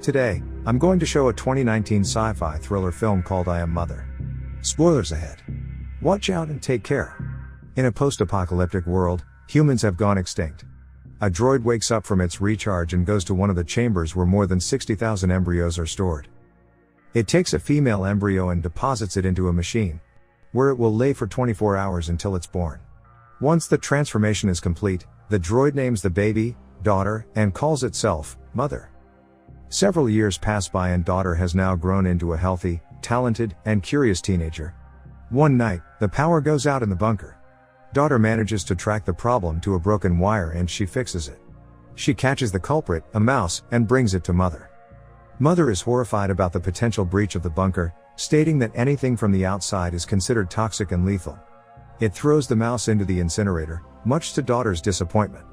Today, I'm going to show a 2019 sci-fi thriller film called I Am Mother. Spoilers ahead. Watch out and take care. In a post-apocalyptic world, humans have gone extinct. A droid wakes up from its recharge and goes to one of the chambers where more than 60,000 embryos are stored. It takes a female embryo and deposits it into a machine, where it will lay for 24 hours until it's born. Once the transformation is complete, the droid names the baby, Daughter, and calls itself, Mother. Several years pass by and Daughter has now grown into a healthy, talented, and curious teenager. One night, the power goes out in the bunker. Daughter manages to track the problem to a broken wire and she fixes it. She catches the culprit, a mouse, and brings it to Mother. Mother is horrified about the potential breach of the bunker, stating that anything from the outside is considered toxic and lethal. It throws the mouse into the incinerator, much to Daughter's disappointment.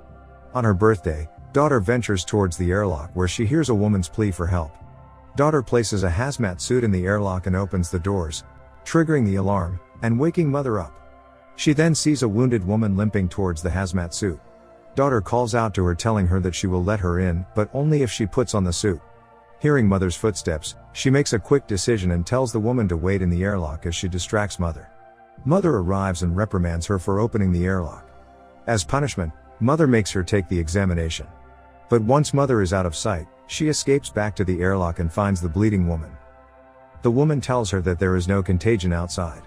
On her birthday, Daughter ventures towards the airlock where she hears a woman's plea for help. Daughter places a hazmat suit in the airlock and opens the doors, triggering the alarm, and waking Mother up. She then sees a wounded woman limping towards the hazmat suit. Daughter calls out to her telling her that she will let her in, but only if she puts on the suit. Hearing Mother's footsteps, she makes a quick decision and tells the woman to wait in the airlock as she distracts Mother. Mother arrives and reprimands her for opening the airlock. As punishment, Mother makes her take the examination. But once Mother is out of sight, she escapes back to the airlock and finds the bleeding woman. The woman tells her that there is no contagion outside.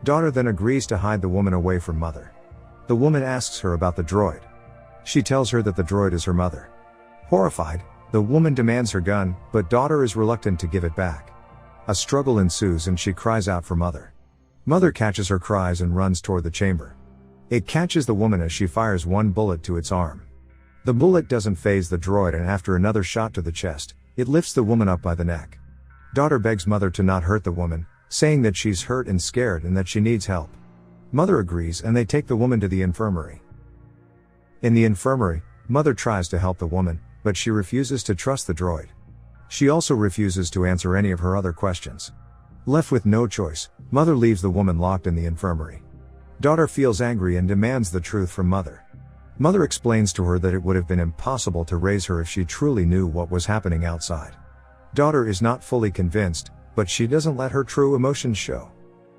Daughter then agrees to hide the woman away from Mother. The woman asks her about the droid. She tells her that the droid is her mother. Horrified, the woman demands her gun, but Daughter is reluctant to give it back. A struggle ensues and she cries out for Mother. Mother catches her cries and runs toward the chamber. It catches the woman as she fires one bullet to its arm. The bullet doesn't faze the droid and after another shot to the chest, it lifts the woman up by the neck. Daughter begs Mother to not hurt the woman, saying that she's hurt and scared and that she needs help. Mother agrees and they take the woman to the infirmary. In the infirmary, Mother tries to help the woman, but she refuses to trust the droid. She also refuses to answer any of her other questions. Left with no choice, Mother leaves the woman locked in the infirmary. Daughter feels angry and demands the truth from Mother. Mother explains to her that it would have been impossible to raise her if she truly knew what was happening outside. Daughter is not fully convinced, but she doesn't let her true emotions show.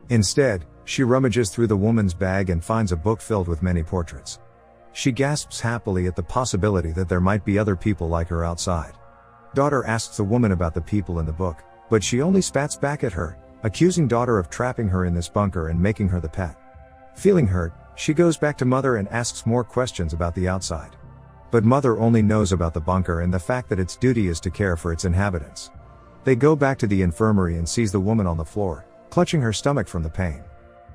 Instead, she rummages through the woman's bag and finds a book filled with many portraits. She gasps happily at the possibility that there might be other people like her outside. Daughter asks the woman about the people in the book, but she only spats back at her, accusing Daughter of trapping her in this bunker and making her the pet. Feeling hurt, she goes back to Mother and asks more questions about the outside. But Mother only knows about the bunker and the fact that its duty is to care for its inhabitants. They go back to the infirmary and sees the woman on the floor, clutching her stomach from the pain.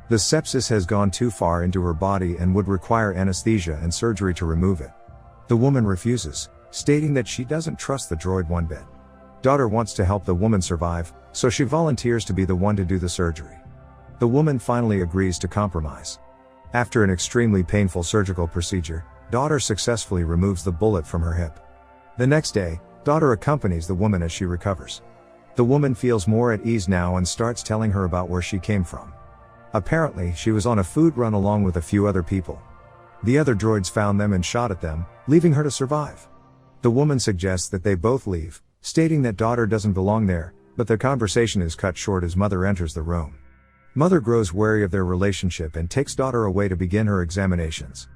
The sepsis has gone too far into her body and would require anesthesia and surgery to remove it. The woman refuses, stating that she doesn't trust the droid one bit. Daughter wants to help the woman survive, so she volunteers to be the one to do the surgery. The woman finally agrees to compromise. After an extremely painful surgical procedure, Daughter successfully removes the bullet from her hip. The next day, Daughter accompanies the woman as she recovers. The woman feels more at ease now and starts telling her about where she came from. Apparently, she was on a food run along with a few other people. The other droids found them and shot at them, leaving her to survive. The woman suggests that they both leave, stating that Daughter doesn't belong there, but their conversation is cut short as Mother enters the room. Mother grows wary of their relationship and takes Daughter away to begin her examinations.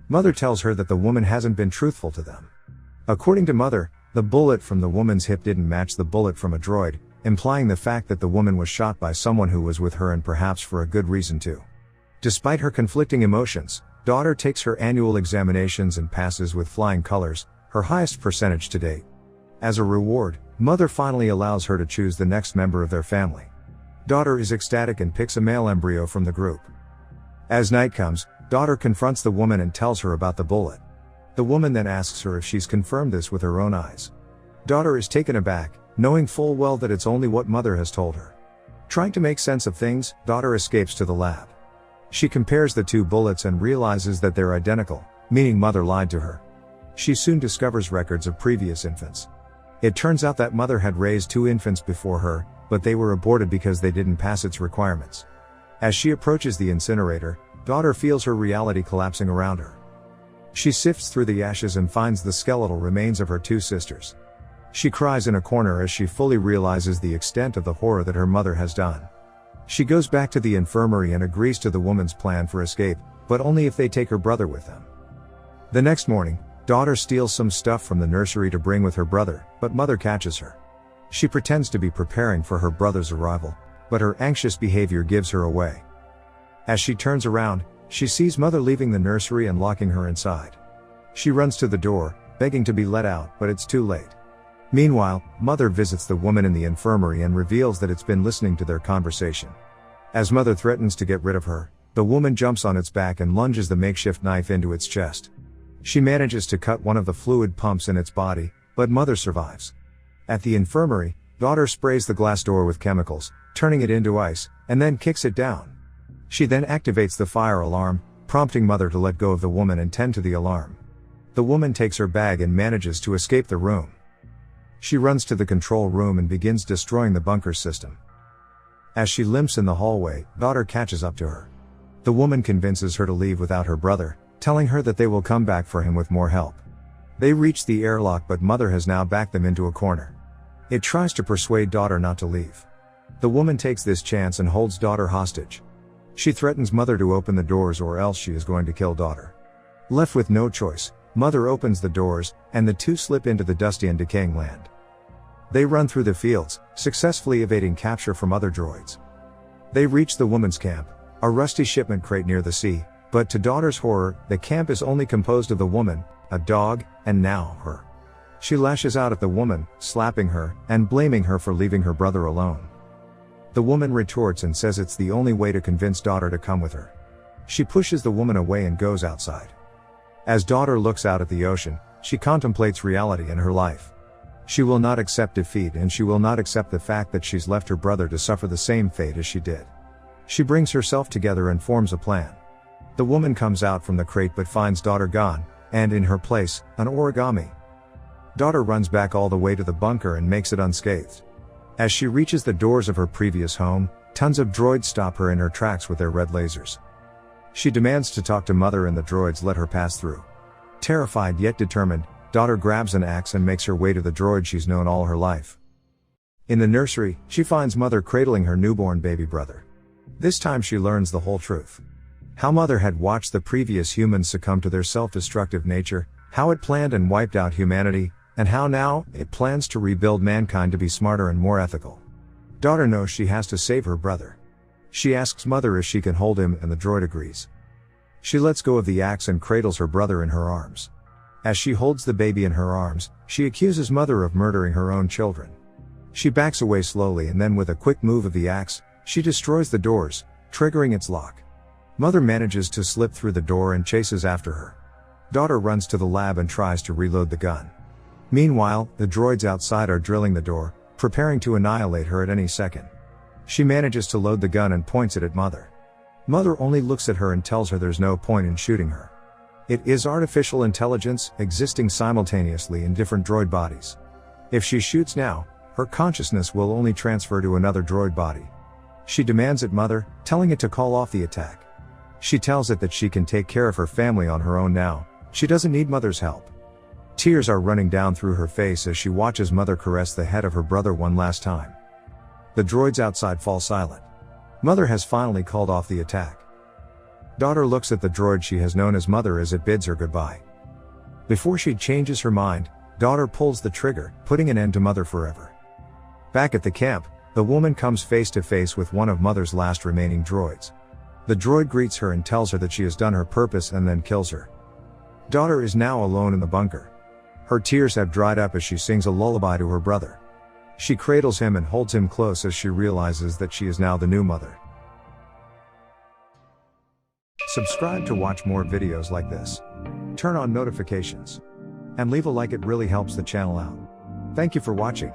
Mother tells her that the woman hasn't been truthful to them. According to Mother, the bullet from the woman's hip didn't match the bullet from a droid, implying the fact that the woman was shot by someone who was with her and perhaps for a good reason too. Despite her conflicting emotions, Daughter takes her annual examinations and passes with flying colors, her highest percentage to date. As a reward, Mother finally allows her to choose the next member of their family. Daughter is ecstatic and picks a male embryo from the group. As night comes, Daughter confronts the woman and tells her about the bullet. The woman then asks her if she's confirmed this with her own eyes. Daughter is taken aback, knowing full well that it's only what Mother has told her. Trying to make sense of things, Daughter escapes to the lab. She compares the two bullets and realizes that they're identical, meaning Mother lied to her. She soon discovers records of previous infants. It turns out that Mother had raised 2 infants before her, but they were aborted because they didn't pass its requirements. As she approaches the incinerator, Daughter feels her reality collapsing around her. She sifts through the ashes and finds the skeletal remains of her 2 sisters. She cries in a corner as she fully realizes the extent of the horror that her mother has done. She goes back to the infirmary and agrees to the woman's plan for escape, but only if they take her brother with them. The next morning, daughter steals some stuff from the nursery to bring with her brother, but mother catches her. She pretends to be preparing for her brother's arrival, but her anxious behavior gives her away. As she turns around, she sees mother leaving the nursery and locking her inside. She runs to the door, begging to be let out, but it's too late. Meanwhile, mother visits the woman in the infirmary and reveals that it's been listening to their conversation. As mother threatens to get rid of her, the woman jumps on its back and lunges the makeshift knife into its chest. She manages to cut one of the fluid pumps in its body, but mother survives. At the infirmary, daughter sprays the glass door with chemicals, turning it into ice, and then kicks it down. She then activates the fire alarm, prompting mother to let go of the woman and tend to the alarm. The woman takes her bag and manages to escape the room. She runs to the control room and begins destroying the bunker system. As she limps in the hallway, daughter catches up to her. The woman convinces her to leave without her brother, telling her that they will come back for him with more help. They reach the airlock, but mother has now backed them into a corner. It tries to persuade daughter not to leave. The woman takes this chance and holds daughter hostage. She threatens mother to open the doors or else she is going to kill daughter. Left with no choice, mother opens the doors, and the two slip into the dusty and decaying land. They run through the fields, successfully evading capture from other droids. They reach the woman's camp, a rusty shipment crate near the sea, but to daughter's horror, the camp is only composed of the woman, a dog, and now her. She lashes out at the woman, slapping her, and blaming her for leaving her brother alone. The woman retorts and says it's the only way to convince daughter to come with her. She pushes the woman away and goes outside. As daughter looks out at the ocean, she contemplates reality in her life. She will not accept defeat, and she will not accept the fact that she's left her brother to suffer the same fate as she did. She brings herself together and forms a plan. The woman comes out from the crate but finds daughter gone, and in her place, an origami. Daughter runs back all the way to the bunker and makes it unscathed. As she reaches the doors of her previous home, tons of droids stop her in her tracks with their red lasers. She demands to talk to mother and the droids let her pass through. Terrified yet determined, daughter grabs an axe and makes her way to the droid she's known all her life. In the nursery, she finds mother cradling her newborn baby brother. This time she learns the whole truth. How mother had watched the previous humans succumb to their self-destructive nature, how it planned and wiped out humanity, and how now, it plans to rebuild mankind to be smarter and more ethical. Daughter knows she has to save her brother. She asks mother if she can hold him, and the droid agrees. She lets go of the axe and cradles her brother in her arms. As she holds the baby in her arms, she accuses mother of murdering her own children. She backs away slowly and then with a quick move of the axe, she destroys the doors, triggering its lock. Mother manages to slip through the door and chases after her. Daughter runs to the lab and tries to reload the gun. Meanwhile, the droids outside are drilling the door, preparing to annihilate her at any second. She manages to load the gun and points it at mother. Mother only looks at her and tells her there's no point in shooting her. It is artificial intelligence, existing simultaneously in different droid bodies. If she shoots now, her consciousness will only transfer to another droid body. She demands it mother, telling it to call off the attack. She tells it that she can take care of her family on her own now, she doesn't need mother's help. Tears are running down through her face as she watches mother caress the head of her brother one last time. The droids outside fall silent. Mother has finally called off the attack. Daughter looks at the droid she has known as mother as it bids her goodbye. Before she changes her mind, daughter pulls the trigger, putting an end to mother forever. Back at the camp, the woman comes face to face with one of mother's last remaining droids. The droid greets her and tells her that she has done her purpose and then kills her. Daughter is now alone in the bunker. Her tears have dried up as she sings a lullaby to her brother. She cradles him and holds him close as she realizes that she is now the new mother. Subscribe to watch more videos like this. Turn on notifications. And leave a like, it really helps the channel out. Thank you for watching.